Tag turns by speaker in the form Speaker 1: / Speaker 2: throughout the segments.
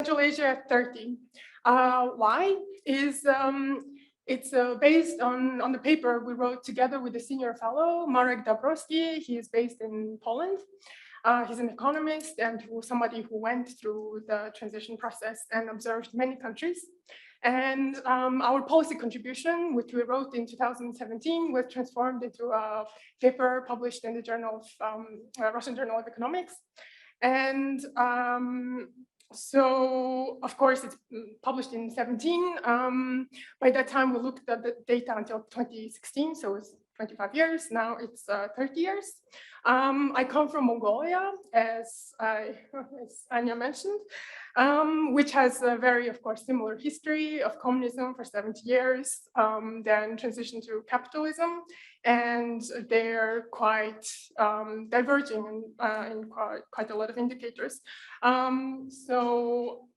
Speaker 1: Central Asia at 30. Why? It's based on the paper we wrote together with the senior fellow, Marek Dabrowski. He is based in Poland. He's an economist and somebody who went through the transition process and observed many countries. And our policy contribution, which we wrote in 2017, was transformed into a paper published in the journal of Russian Journal of Economics. And so, of course, it's published in 17. By that time, we looked at the data until 2016, so it's 25 years. Now it's 30 years. I come from Mongolia, as Anya mentioned, which has a very, of course, similar history of communism for 70 years, then transition to capitalism, and they're quite diverging in quite a lot of indicators. So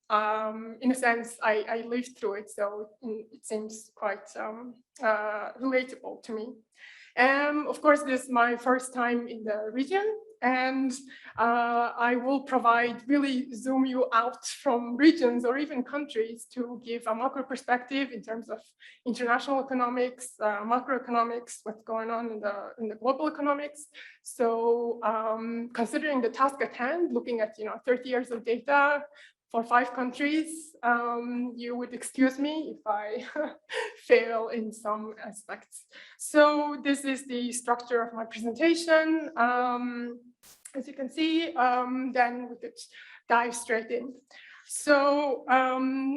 Speaker 1: in a sense, I lived through it, so it seems quite relatable to me. Of course, this is my first time in the region, and I will provide, really zoom you out from regions or even countries to give a macro perspective in terms of international economics, macroeconomics, what's going on in the global economics. So considering the task at hand, looking at 30 years of data for 5 countries, you would excuse me if I fail in some aspects. So this is the structure of my presentation. As you can see, then we could dive straight in. So,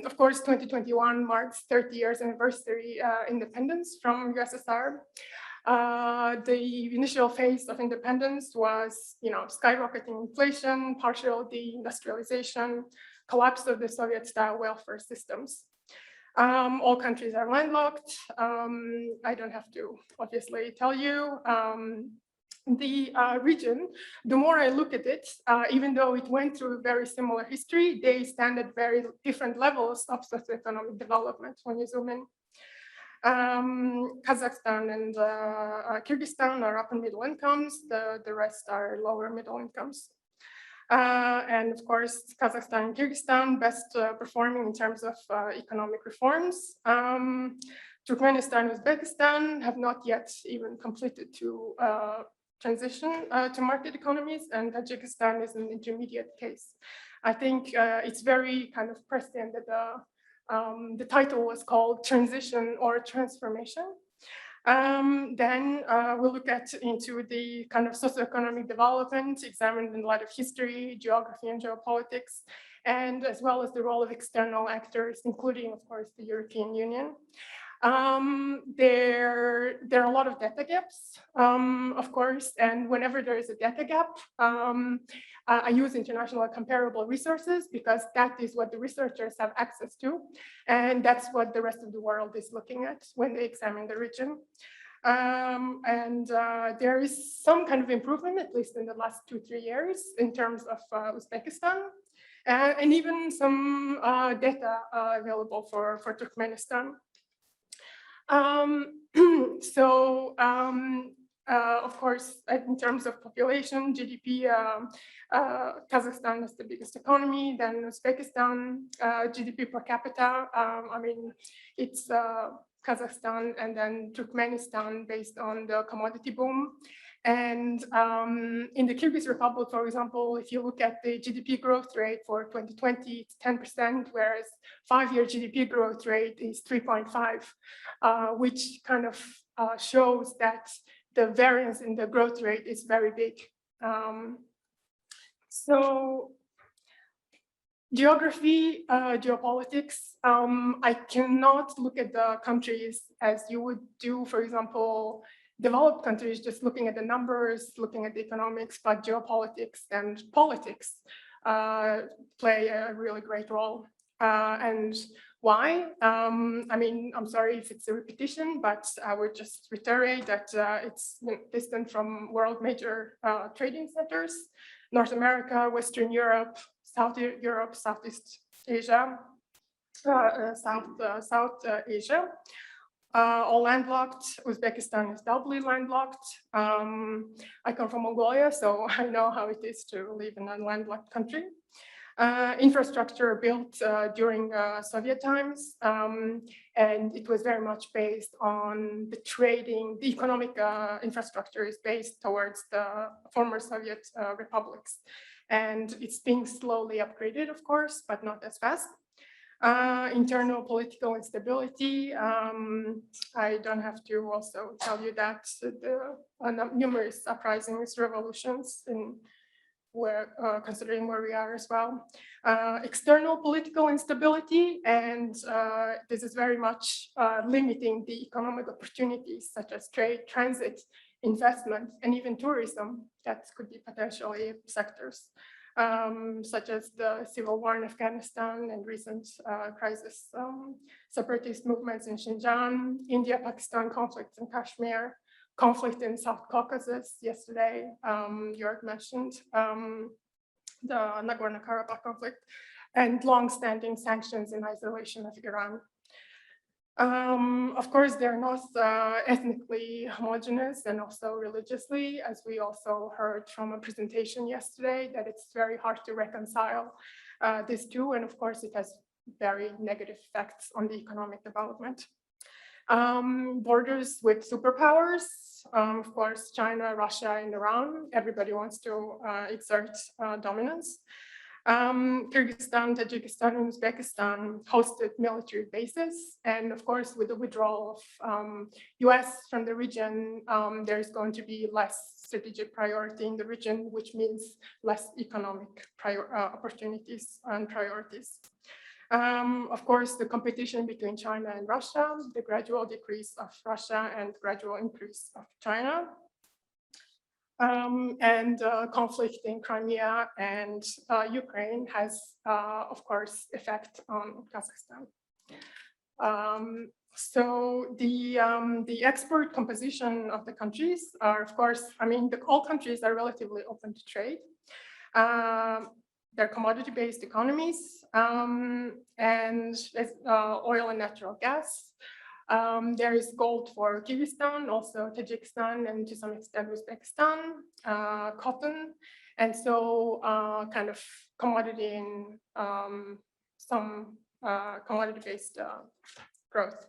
Speaker 1: of course, 2021 marks 30 years anniversary independence from USSR. The initial phase of independence was, skyrocketing inflation, partial deindustrialization, collapse of the Soviet-style welfare systems. All countries are landlocked. I don't have to obviously tell you. The region, the more I look at it, even though it went through a very similar history, they stand at very different levels of socioeconomic development when you zoom in. Kazakhstan and Kyrgyzstan are upper middle incomes, the rest are lower middle incomes. And of course, Kazakhstan and Kyrgyzstan best performing in terms of economic reforms. Turkmenistan and Uzbekistan have not yet even completed to transition to market economies, and Tajikistan is an intermediate case. I think it's very kind of prescient that the title was called Transition or Transformation. Then we'll look into the kind of socioeconomic development examined in light of history, geography, and geopolitics, and as well as the role of external actors, including, of course, the European Union. There are a lot of data gaps, of course, and whenever there is a data gap, I use international comparable resources because that is what the researchers have access to, and that's what the rest of the world is looking at when they examine the region. There is some kind of improvement, at least in the last 2-3 years, in terms of Uzbekistan, and even some data available for Turkmenistan. Of course, in terms of population, GDP, Kazakhstan is the biggest economy, then Uzbekistan, GDP per capita, I mean, it's Kazakhstan and then Turkmenistan based on the commodity boom. And in the Kyrgyz Republic, for example, if you look at the GDP growth rate for 2020, it's 10%, whereas 5-year GDP growth rate is 3.5, which kind of shows that the variance in the growth rate is very big. So geography, geopolitics, I cannot look at the countries as you would do, for example, developed countries, just looking at the numbers, looking at the economics, but geopolitics and politics play a really great role. And why? I mean, I'm sorry if it's a repetition, but I would just reiterate that it's distant from world major trading centers, North America, Western Europe, South Europe, Southeast Asia, South Asia. All landlocked. Uzbekistan is doubly landlocked. I come from Mongolia, so I know how it is to live in a landlocked country. Infrastructure built during Soviet times, and it was very much based on the trading. The economic infrastructure is based towards the former Soviet republics, and it's being slowly upgraded, of course, but not as fast. Internal political instability. I don't have to also tell you that numerous uprisings, revolutions in considering where we are as well. External political instability, and this is very much limiting the economic opportunities such as trade, transit, investment, and even tourism. That could be potentially sectors, such as the civil war in Afghanistan and recent crisis, separatist movements in Xinjiang, India-Pakistan conflicts in Kashmir, conflict in South Caucasus yesterday, Jörg mentioned the Nagorno-Karabakh conflict, and long-standing sanctions and isolation of Iran. Of course, they're not ethnically homogeneous and also religiously, as we also heard from a presentation yesterday, that it's very hard to reconcile these two. And of course, it has very negative effects on the economic development. Borders with superpowers, of course, China, Russia, and Iran. Everybody wants to exert dominance. Kyrgyzstan, Tajikistan, and Uzbekistan hosted military bases. And of course, with the withdrawal of US from the region, there's going to be less strategic priority in the region, which means less economic opportunities and priorities. Of course, the competition between China and Russia, the gradual decrease of Russia and gradual increase of China, and conflict in Crimea and Ukraine has, of course, effect on Kazakhstan. So the export composition of the countries are, of course, I mean, all countries are relatively open to trade. They're commodity-based economies, and oil and natural gas. There is gold for Kyrgyzstan, also Tajikistan, and to some extent Uzbekistan, cotton, and so kind of commodity in some commodity-based growth.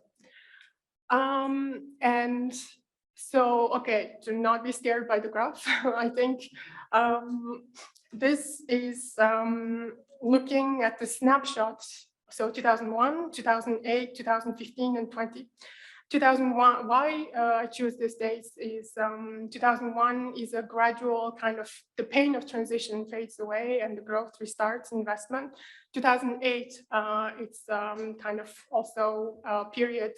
Speaker 1: And so, okay, to not be scared by the graph, I think this is looking at the snapshot. So 2001, 2008, 2015, and 20. 2001, why I choose these dates is 2001 is a gradual kind of, the pain of transition fades away and the growth restarts investment. 2008, it's kind of also a period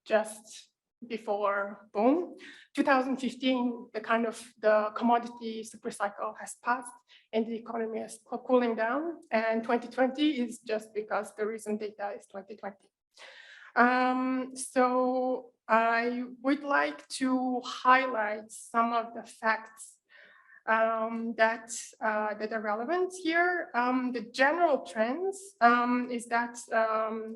Speaker 1: just before boom. 2015, the kind of the commodity super cycle has passed and the economy is cooling down, and 2020 is just because the recent data is 2020. So I would like to highlight some of the facts that are relevant here. The general trends is that,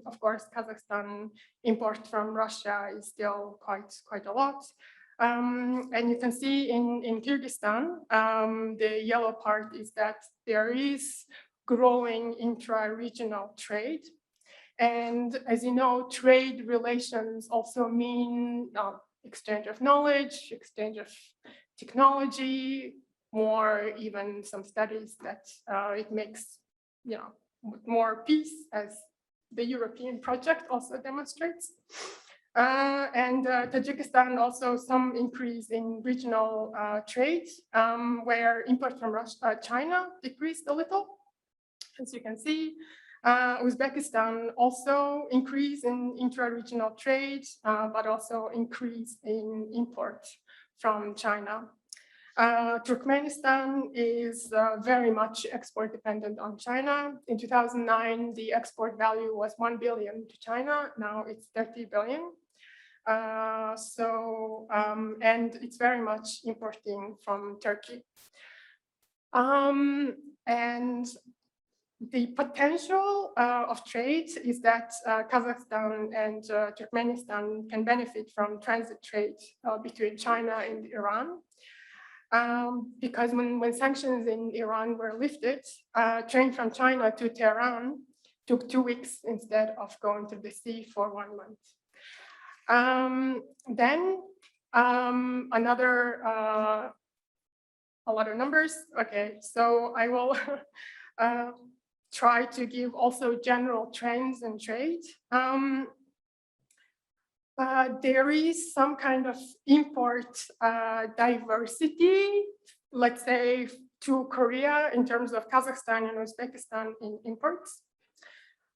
Speaker 1: of course, Kazakhstan import from Russia is still quite a lot. And you can see in Kyrgyzstan, the yellow part is that there is growing intra-regional trade. And as you know, trade relations also mean exchange of knowledge, exchange of technology, more even some studies that it makes, more peace, as the European project also demonstrates. And Tajikistan also some increase in regional trade, where import from China decreased a little, as you can see. Uzbekistan also increase in intra-regional trade, but also increase in import from China. Turkmenistan is very much export dependent on China. In 2009, the export value was 1 billion to China. Now it's 30 billion. And it's very much importing from Turkey. And the potential of trade is that Kazakhstan and Turkmenistan can benefit from transit trade between China and Iran. because when sanctions in Iran were lifted, train from China to Tehran took 2 weeks instead of going to the sea for 1 month. Then another, a lot of numbers. Okay, so I will try to give also general trends in trade. There is some kind of import diversity, let's say, to Korea in terms of Kazakhstan and Uzbekistan in imports,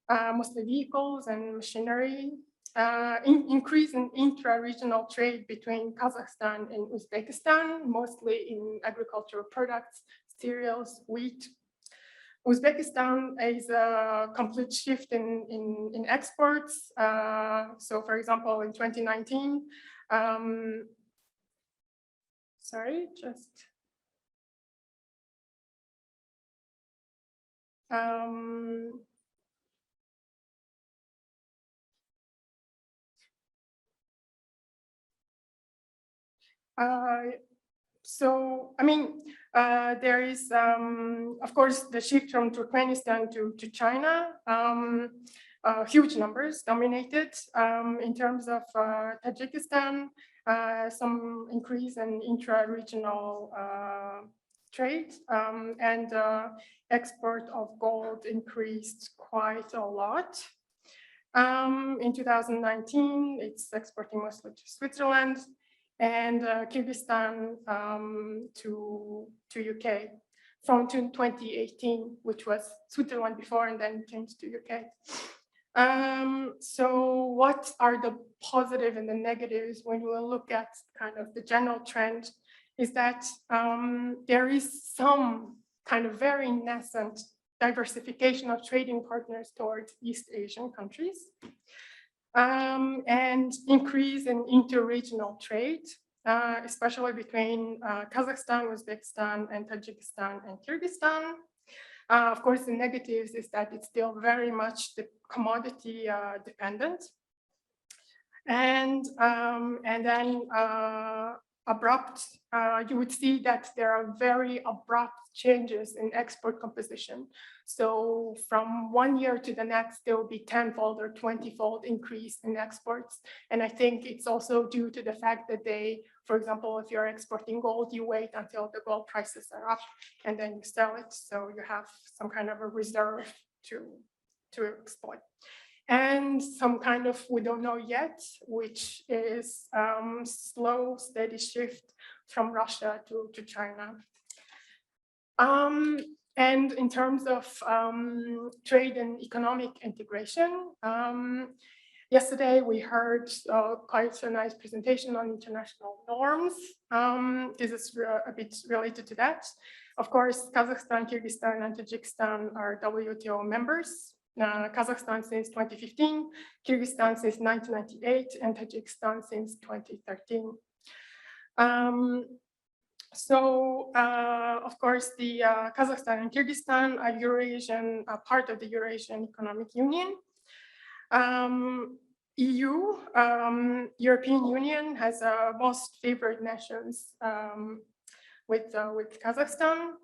Speaker 1: mostly vehicles and machinery. Increase in intra-regional trade between Kazakhstan and Uzbekistan, mostly in agricultural products, cereals, wheat. Uzbekistan is a complete shift in exports. So for example, in 2019, sorry, just, so, I mean, there is, of course, the shift from Turkmenistan to China. Huge numbers dominated. In terms of Tajikistan, some increase in intra-regional trade, and export of gold increased quite a lot. In 2019, it's exporting mostly to Switzerland, and Kyrgyzstan to UK from 2018, which was Switzerland before and then changed to UK. So what are the positive and the negatives when we look at kind of the general trend is that there is some kind of very nascent diversification of trading partners towards East Asian countries. And increase in inter-regional trade, especially between Kazakhstan, Uzbekistan, and Tajikistan and Kyrgyzstan. Of course, the negatives is that it's still very much the commodity dependent. And then abrupt, you would see that there are very abrupt changes in export composition. So from 1 year to the next, there will be 10-fold or 20-fold increase in exports. And I think it's also due to the fact that they, for example, if you're exporting gold, you wait until the gold prices are up and then you sell it. So you have some kind of a reserve to exploit. And some kind of, we don't know yet, which is slow, steady shift from Russia to China. And in terms of trade and economic integration, yesterday we heard quite a nice presentation on international norms. This is a bit related to that. Of course, Kazakhstan, Kyrgyzstan, and Tajikistan are WTO members. Kazakhstan since 2015, Kyrgyzstan since 1998, and Tajikistan since 2013. Of course, the Kazakhstan and Kyrgyzstan are Eurasian, part of the Eurasian Economic Union. EU, European Union, has most favored nations with Kazakhstan,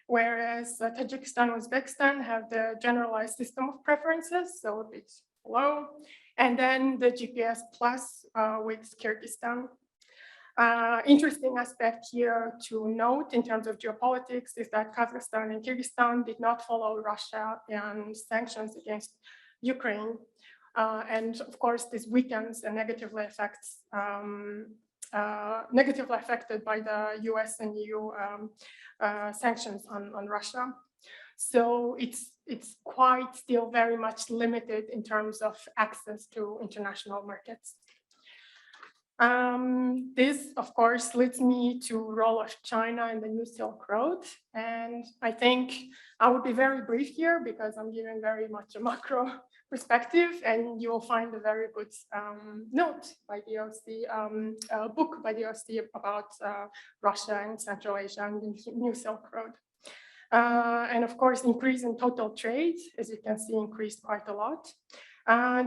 Speaker 1: whereas Tajikistan and Uzbekistan have the generalized system of preferences, so a bit low, and then the GPS plus with Kyrgyzstan. Interesting aspect here to note in terms of geopolitics is that Kazakhstan and Kyrgyzstan did not follow Russia and sanctions against Ukraine. And of course, this weakens and negatively affected by the US and EU sanctions on Russia. So it's quite still very much limited in terms of access to international markets. This, of course, leads me to role of China in the New Silk Road. And I think I would be very brief here because I'm giving very much a macro perspective, and you will find a very good note by the OSCE, book by the OSCE about Russia and Central Asia and the New Silk Road. And of course, increase in total trade, as you can see, increased quite a lot.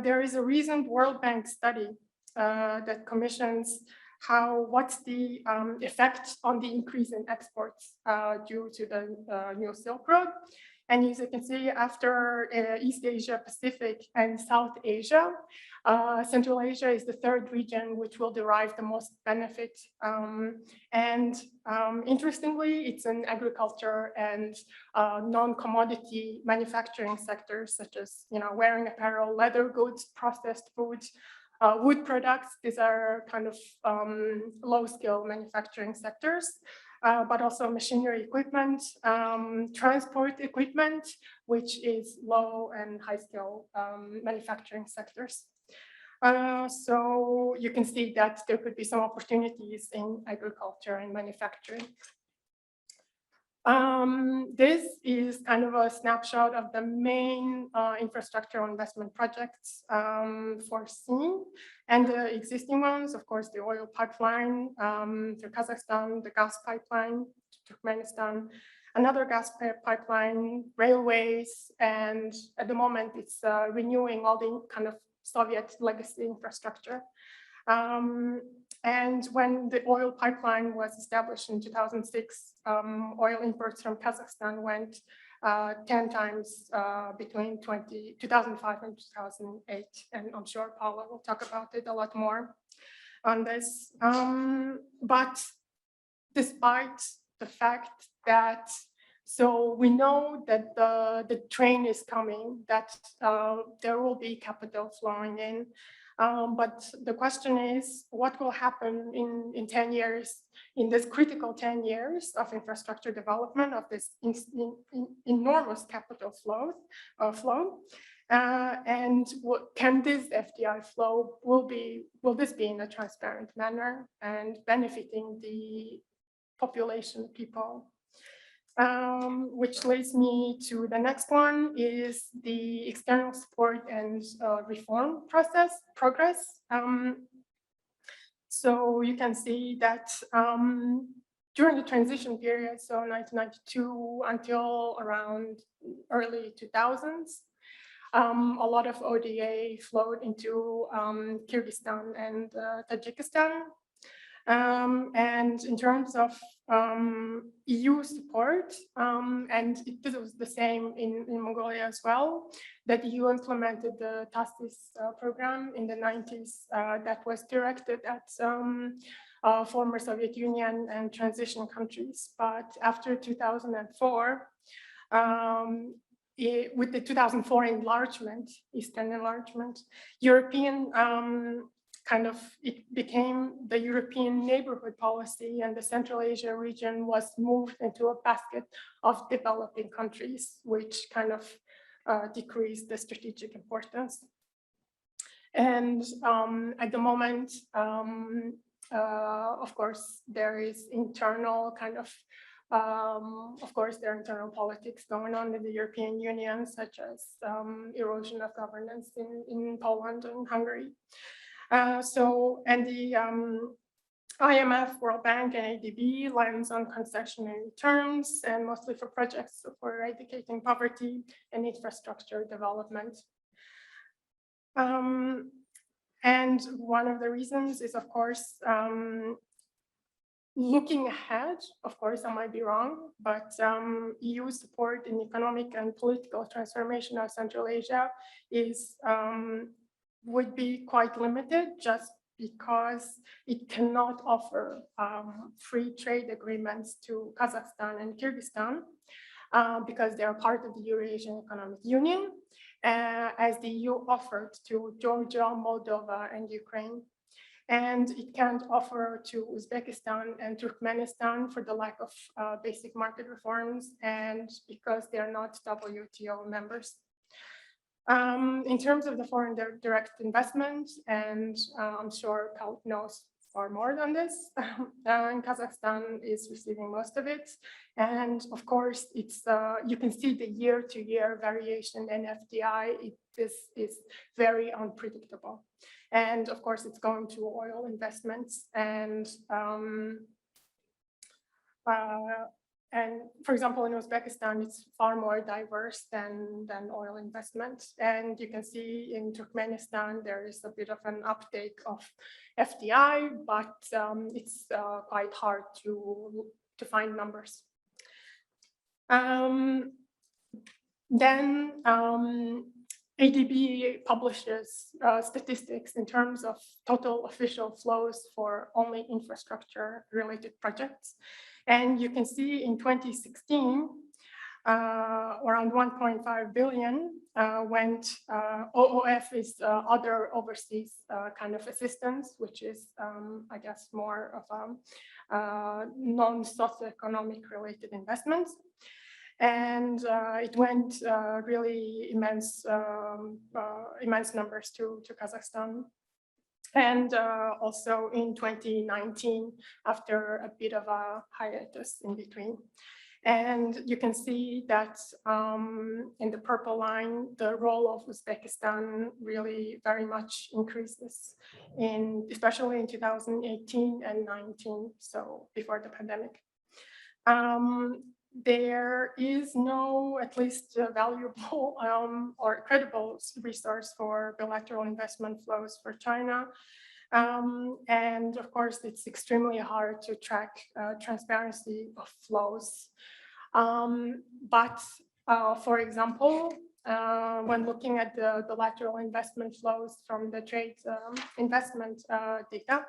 Speaker 1: There is a recent World Bank study that commissions what's the effect on the increase in exports due to the new Silk Road. And as you can see, after East Asia, Pacific, and South Asia, Central Asia is the third region which will derive the most benefit. Interestingly, it's in agriculture and non-commodity manufacturing sectors, such as wearing apparel, leather goods, processed foods, wood products. These are kind of low-skill manufacturing sectors. But also machinery equipment, transport equipment, which is low and high skill manufacturing sectors. So you can see that there could be some opportunities in agriculture and manufacturing. This is kind of a snapshot of the main infrastructure investment projects foreseen, and the existing ones, of course, the oil pipeline to Kazakhstan, the gas pipeline to Turkmenistan, another gas pipeline, railways, and at the moment it's renewing all the kind of Soviet legacy infrastructure. And when the oil pipeline was established in 2006, oil imports from Kazakhstan went 10 times between 2005 and 2008. And I'm sure Paula will talk about it a lot more on this. But despite the fact that, so we know that the train is coming, that there will be capital flowing in. But the question is, what will happen in 10 years, in this critical 10 years of infrastructure development, of this enormous capital flow? And can this FDI flow, will this be in a transparent manner and benefiting the population, people? Which leads me to the next one, is the external support and reform progress. So you can see that during the transition period, so 1992 until around early 2000s, a lot of ODA flowed into Kyrgyzstan and Tajikistan. And in terms of EU support, and this was the same in Mongolia as well, that the EU implemented the TASIS program in the 90s that was directed at former Soviet Union and transition countries. But after 2004, with the 2004 enlargement, Eastern enlargement, European it became the European neighborhood policy, and the Central Asia region was moved into a basket of developing countries, which kind of decreased the strategic importance. And at the moment, of course, there is internal course, there are internal politics going on in the European Union, such as erosion of governance in Poland and Hungary. And the IMF, World Bank, and ADB lends on concessionary terms, and mostly for projects for eradicating poverty and infrastructure development. And one of the reasons is, of course, looking ahead. Of course, I might be wrong, but EU support in economic and political transformation of Central Asia would be quite limited, just because it cannot offer free trade agreements to Kazakhstan and Kyrgyzstan because they are part of the Eurasian Economic Union, as the EU offered to Georgia, Moldova, and Ukraine. And it can't offer to Uzbekistan and Turkmenistan for the lack of basic market reforms and because they are not WTO members. In terms of the foreign direct investment, and I'm sure Cal knows far more than this, and Kazakhstan is receiving most of it. And of course, it's you can see the year-to-year variation in FDI. This is very unpredictable. And of course, it's going to oil investments. And and for example, in Uzbekistan, it's far more diverse than oil investment. And you can see in Turkmenistan, there is a bit of an uptake of FDI, but it's quite hard to find numbers. Then ADB publishes statistics in terms of total official flows for only infrastructure-related projects. And you can see in 2016, around 1.5 billion went, OOF is other overseas kind of assistance, which is, I guess, more of non-socioeconomic related investments. And it went really immense numbers to Kazakhstan. And also in 2019, after a bit of a hiatus in between. And you can see that in the purple line, the role of Uzbekistan really very much increases, especially in 2018 and 19, so before the pandemic. There is no, at least valuable or credible resource for bilateral investment flows for China. And of course, it's extremely hard to track transparency of flows. But for example, when looking at the bilateral investment flows from the trade investment data,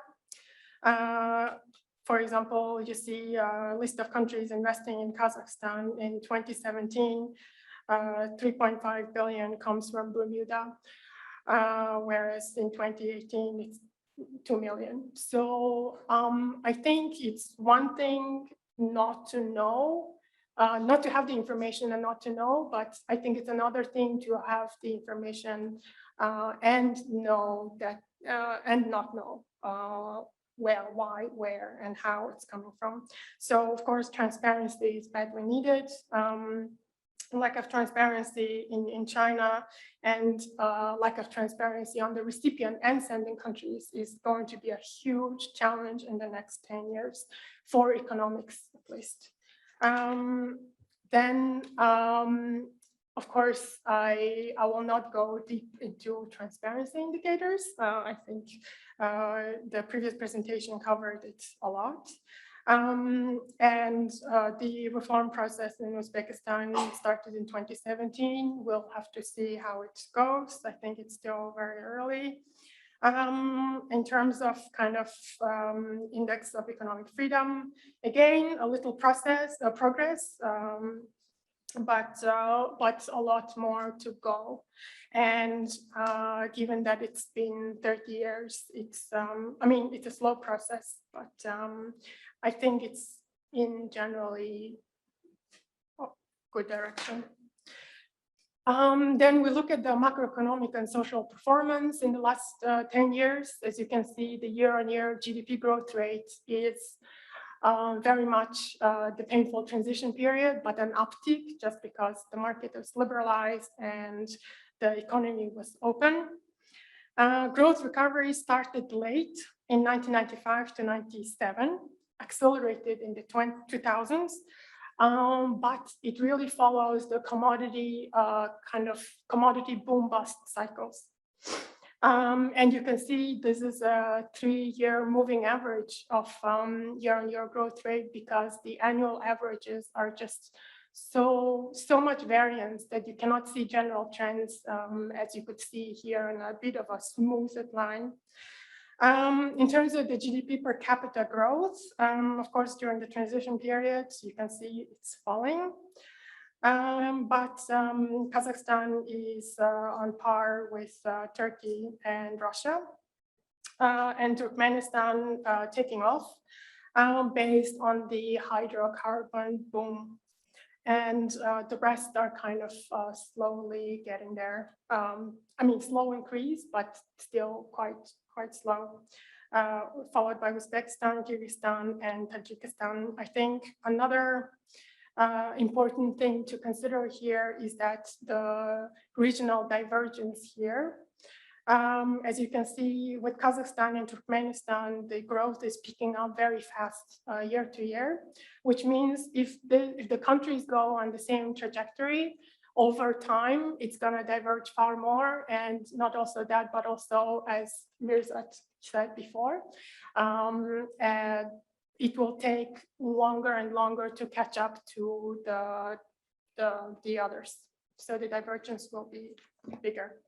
Speaker 1: for example, you see a list of countries investing in Kazakhstan in 2017, 3.5 billion comes from Bermuda, whereas in 2018, it's 2 million. So I think it's one thing not to know, not to have the information and not to know, but I think it's another thing to have the information and know that, and not know where, why, where, and how it's coming from. So of course, transparency is badly needed. Lack of transparency in China and lack of transparency on the recipient and sending countries is going to be a huge challenge in the next 10 years for economics, at least. Then, of course, I will not go deep into transparency indicators. I think the previous presentation covered it a lot. And the reform process in Uzbekistan started in 2017. We'll have to see how it goes. I think it's still very early. In terms of kind of index of economic freedom, again, a little progress, but a lot more to go. And given that it's been 30 years, it's, I mean, it's a slow process, but I think it's in generally good direction. Then we look at the macroeconomic and social performance in the last 10 years. As you can see, the year-on-year GDP growth rate is very much the painful transition period, but an uptick just because the market was liberalized and the economy was open. Growth recovery started late in 1995 to 97, accelerated in the 2000s, but it really follows the commodity kind of commodity boom bust cycles. And you can see this is a 3-year moving average of year-on-year growth rate because the annual averages are just so much variance that you cannot see general trends as you could see here in a bit of a smoothed line. In terms of the GDP per capita growth, of course, during the transition period, you can see it's falling. But Kazakhstan is on par with Turkey and Russia, and Turkmenistan taking off based on the hydrocarbon boom. And the rest are kind of slowly getting there. I mean, slow increase, but still quite slow. Followed by Uzbekistan, Kyrgyzstan, and Tajikistan. I think another important thing to consider here is that the regional divergence here As you can see, with Kazakhstan and Turkmenistan, the growth is picking up very fast year to year, which means if the countries go on the same trajectory, over time, it's going to diverge far more. And not also that, but also, as Mirzat said before, it will take longer and longer to catch up to the others. So the divergence will be bigger.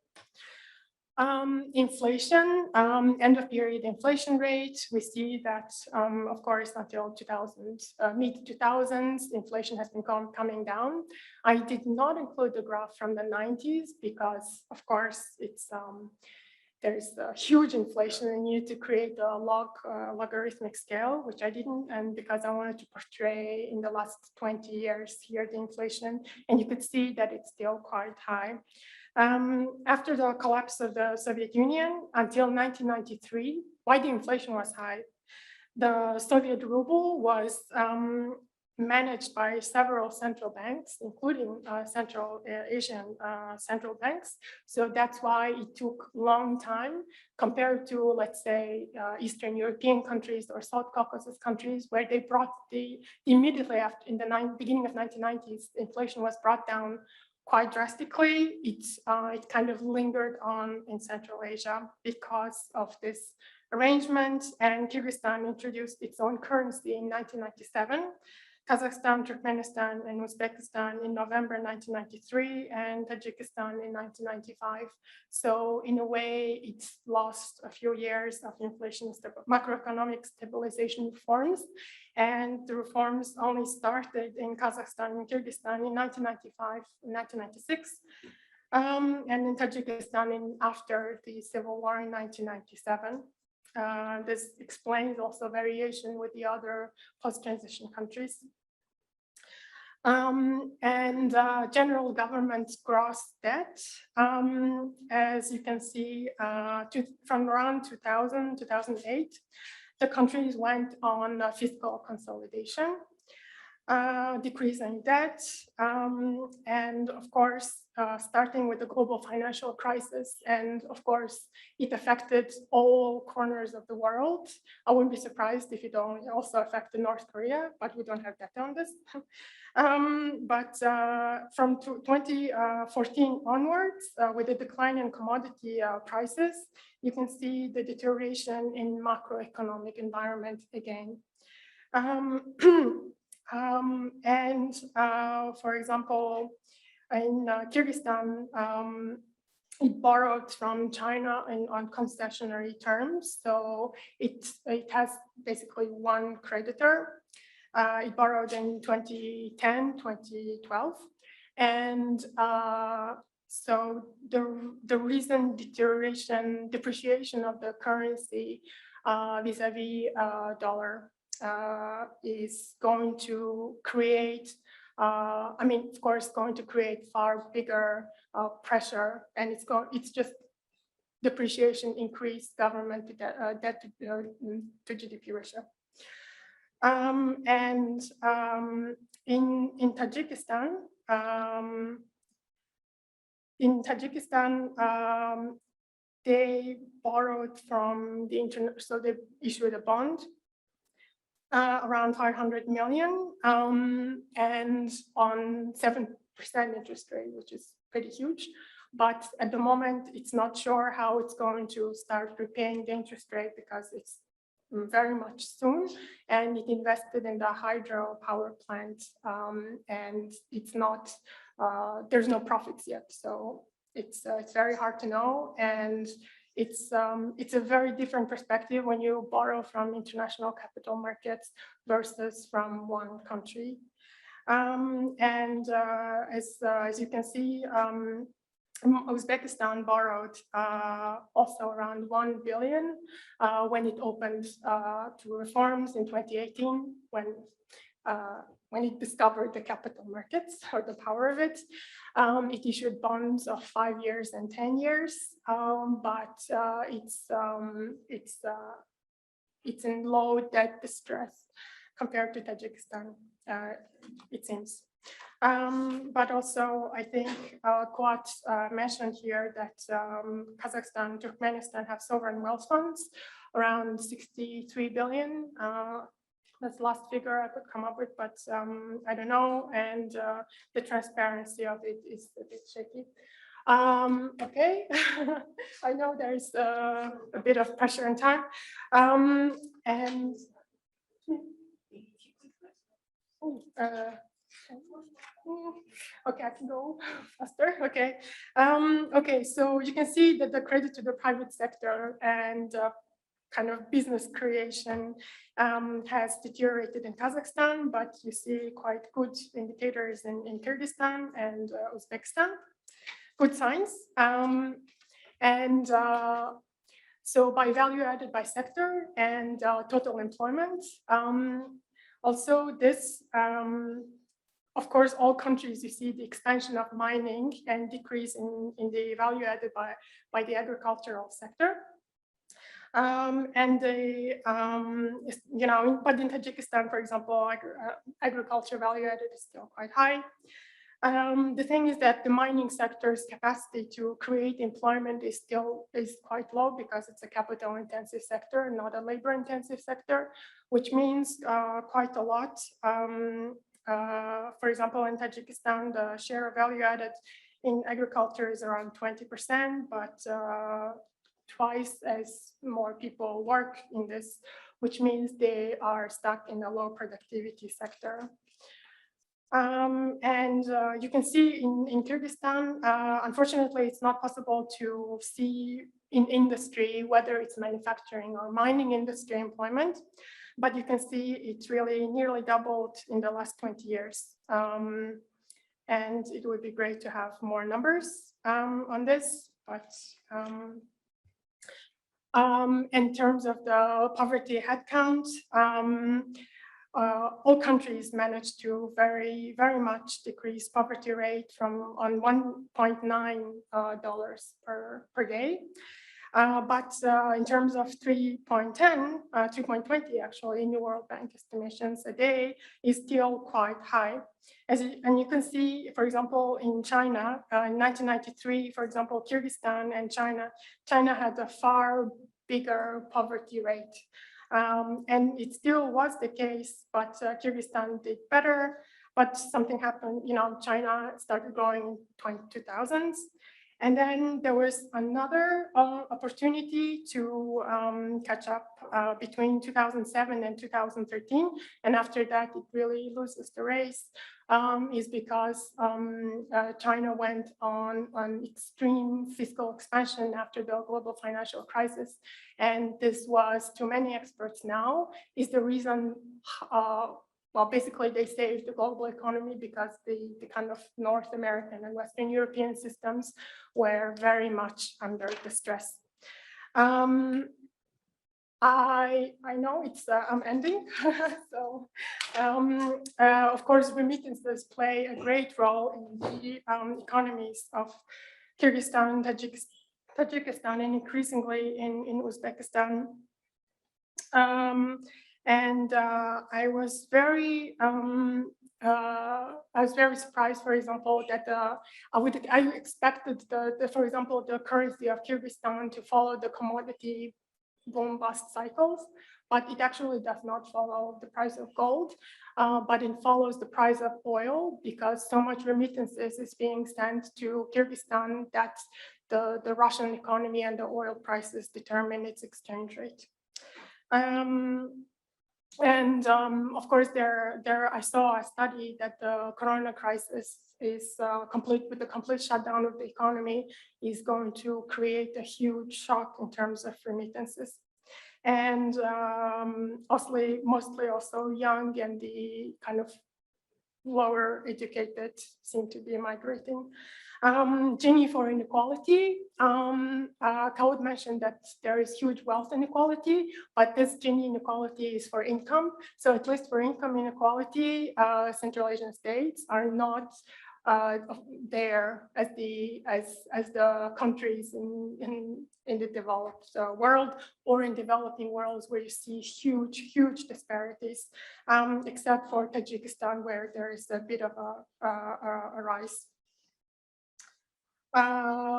Speaker 1: Inflation, end of period inflation rate, we see that, of course, until 2000, mid-2000s, inflation has been coming down. I did not include the graph from the 90s because, of course, it's there's a huge inflation and you need to create a logarithmic scale, which I didn't, and because I wanted to portray in the last 20 years here the inflation, and you could see that it's still quite high. After the collapse of the Soviet Union until 1993, why the inflation was high? The Soviet ruble was managed by several central banks, including Central Asian central banks. So that's why it took a long time compared to, let's say, Eastern European countries or South Caucasus countries, where they brought immediately after, in the beginning of 1990s, inflation was brought down quite drastically. It kind of lingered on in Central Asia because of this arrangement, and Kyrgyzstan introduced its own currency in 1997. Kazakhstan, Turkmenistan, and Uzbekistan in November 1993, and Tajikistan in 1995. So in a way, it's lost a few years of inflation, macroeconomic stabilization reforms. And the reforms only started in Kazakhstan and Kyrgyzstan in 1995 and 1996. And in Tajikistan after the civil war in 1997. This explains also variation with the other post-transition countries. General government gross debt, as you can see, from around 2000, 2008, the countries went on fiscal consolidation, decreasing debt, and of course, starting with the global financial crisis. And of course, it affected all corners of the world. I wouldn't be surprised if it also affected North Korea, but we don't have data on this. From 2014 onwards, with the decline in commodity prices, you can see the deterioration in macroeconomic environment again. For example, in Kyrgyzstan, it borrowed from China on concessionary terms. So it has basically one creditor. It borrowed in 2010, 2012. And so the recent depreciation of the currency vis-a-vis dollar is going to create, of course, going to create far bigger pressure, and it's just depreciation increase government debt to GDP ratio. In Tajikistan, they borrowed from the internet, so they issued a bond. Around 500 million and on 7% interest rate, which is pretty huge. But at the moment, it's not sure how it's going to start repaying the interest rate because it's very much soon. And it invested in the hydro power plant and it's not, there's no profits yet. So it's very hard to know. And it's a very different perspective when you borrow from international capital markets versus from one country. As you can see, Uzbekistan borrowed also around 1 billion when it opened to reforms in 2018, when it discovered the capital markets or the power of it. It issued bonds of 5 years and 10 years, but it's in low debt distress compared to Tajikistan, it seems. But also, I think Quat mentioned here that Kazakhstan and Turkmenistan have sovereign wealth funds, around 63 billion. That's the last figure I could come up with, but I don't know. And the transparency of it is a bit shaky. Okay, I know there's a bit of pressure in time. And okay, I can go faster. Okay. Okay, so you can see that the credit to the private sector and kind of business creation has deteriorated in Kazakhstan, but you see quite good indicators in Kyrgyzstan and Uzbekistan. Good signs. So by value added by sector and total employment, also this, of course, all countries, you see the expansion of mining and decrease in the value added by the agricultural sector. And the, you know, but in Tajikistan, for example, agriculture value added is still quite high. The thing is that the mining sector's capacity to create employment is quite low because it's a capital intensive sector, not a labor intensive sector, which means quite a lot. For example, in Tajikistan, the share of value added in agriculture is around 20%, but twice as more people work in this, which means they are stuck in a low productivity sector. You can see in Kyrgyzstan, unfortunately, it's not possible to see in industry, whether it's manufacturing or mining industry employment, but you can see it's really nearly doubled in the last 20 years. And it would be great to have more numbers on this, but in terms of the poverty headcount, all countries managed to very much decrease poverty rate from on $1.9 per day. But in terms of 3.20 actually in the World Bank estimations a day is still quite high. And you can see, for example, in China, in 1993, for example, Kyrgyzstan and China had a far bigger poverty rate. And it still was the case, but Kyrgyzstan did better. But something happened, you know, China started growing in 2000s. And then there was another opportunity to catch up between 2007 and 2013. And after that, it really loses the race, is because China went on extreme fiscal expansion after the global financial crisis. And this was, to many experts now, is the reason well, basically they saved the global economy because the kind of North American and Western European systems were very much under distress. I know it's, I'm ending. So, of course, remittances play a great role in the economies of Kyrgyzstan, Tajikistan, and increasingly in Uzbekistan. And I was very surprised, for example, that I expected for example, the currency of Kyrgyzstan to follow the commodity boom bust cycles, but it actually does not follow the price of gold, but it follows the price of oil because so much remittances is being sent to Kyrgyzstan that the Russian economy and the oil prices determine its exchange rate. Of course, I saw a study that the Corona crisis is with the complete shutdown of the economy is going to create a huge shock in terms of remittances. And mostly also young and the kind of lower educated seem to be migrating. Gini for inequality. Khaled mentioned that there is huge wealth inequality, but this Gini inequality is for income. So at least for income inequality, Central Asian states are not there as the countries in the developed world or in developing worlds where you see huge disparities, except for Tajikistan, where there is a bit of a rise.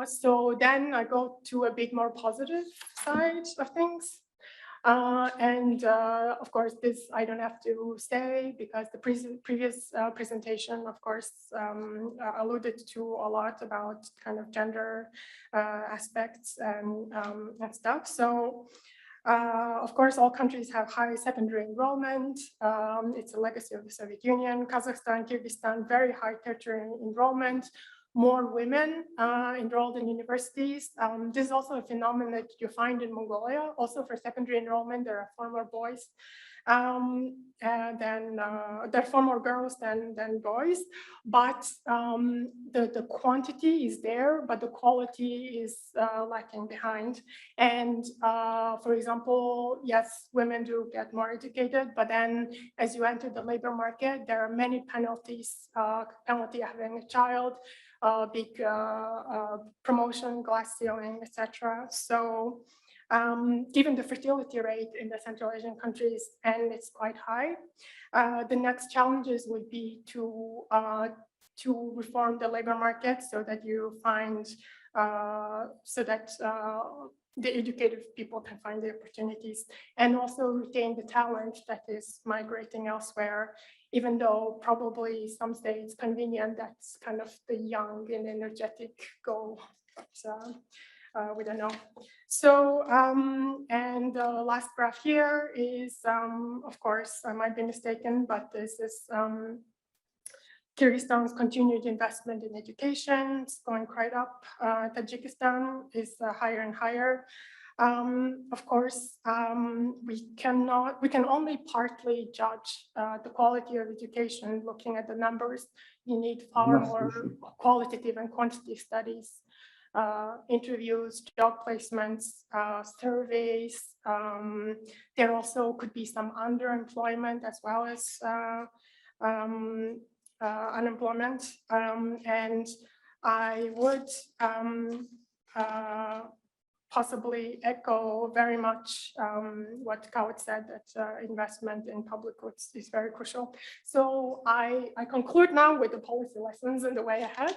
Speaker 1: So then I go to a bit more positive side of things. Of course, this I don't have to say because the previous presentation, of course, alluded to a lot about kind of gender aspects and stuff. So, of course, all countries have high secondary enrollment. It's a legacy of the Soviet Union. Kazakhstan, Kyrgyzstan, very high tertiary enrollment. More women enrolled in universities. This is also a phenomenon that you find in Mongolia. Also for secondary enrollment, there are far more boys there are far more girls than boys. But the quantity is there, but the quality is lacking behind. And for example, yes, women do get more educated, but then as you enter the labor market, there are many penalties, penalty having a child, big promotion, glass ceiling, etc. So given the fertility rate in the Central Asian countries, and it's quite high, the next challenges would be to reform the labor market so that you find, so that the educated people can find the opportunities and also retain the talent that is migrating elsewhere, even though probably some say it's convenient, that's kind of the young and energetic goal. But, we don't know. So, and the last graph here is, of course, I might be mistaken, but this is Kyrgyzstan's continued investment in education. It's going quite up. Tajikistan is higher and higher. Of course, we can only partly judge the quality of education looking at the numbers. You need far more qualitative and quantitative studies. Interviews, job placements, surveys. There also could be some underemployment as well as unemployment. And I would possibly echo very much what Kaut said, that investment in public goods is very crucial. So I conclude now with the policy lessons and the way ahead.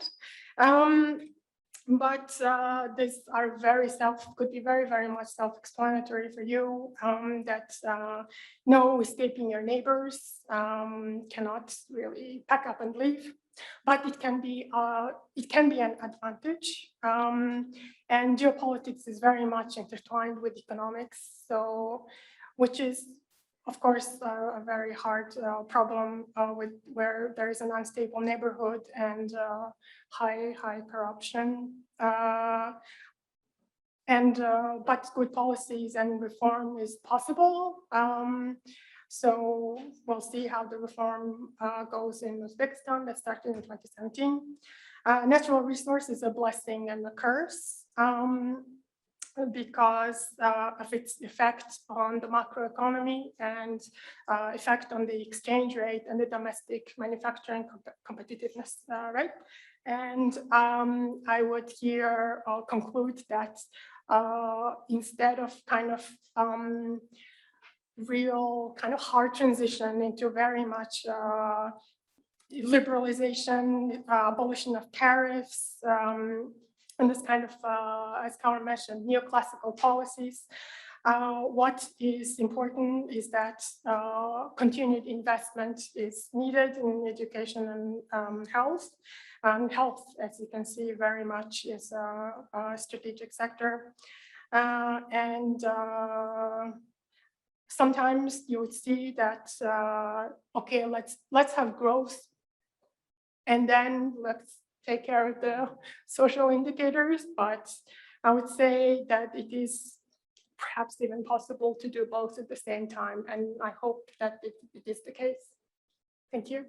Speaker 1: But these are could be very much self-explanatory for you, that no escaping your neighbors, cannot really pack up and leave, but it can be an advantage. And geopolitics is very much intertwined with economics, so which is of course a very hard problem where there is an unstable neighborhood and high corruption. But good policies and reform is possible. So we'll see how the reform goes in Uzbekistan that started in 2017. Natural resource is a blessing and a curse because of its effect on the macroeconomy and effect on the exchange rate and the domestic manufacturing competitiveness rate. And I would here conclude that instead of kind of real kind of hard transition into very much liberalization, abolition of tariffs, and this kind of, as Kaur mentioned, neoclassical policies. What is important is that continued investment is needed in education and health. Health, as you can see, very much is a strategic sector. Sometimes you would see that, okay, let's have growth, and then let's take care of the social indicators. But I would say that it is perhaps even possible to do both at the same time. And I hope that it is the case. Thank you.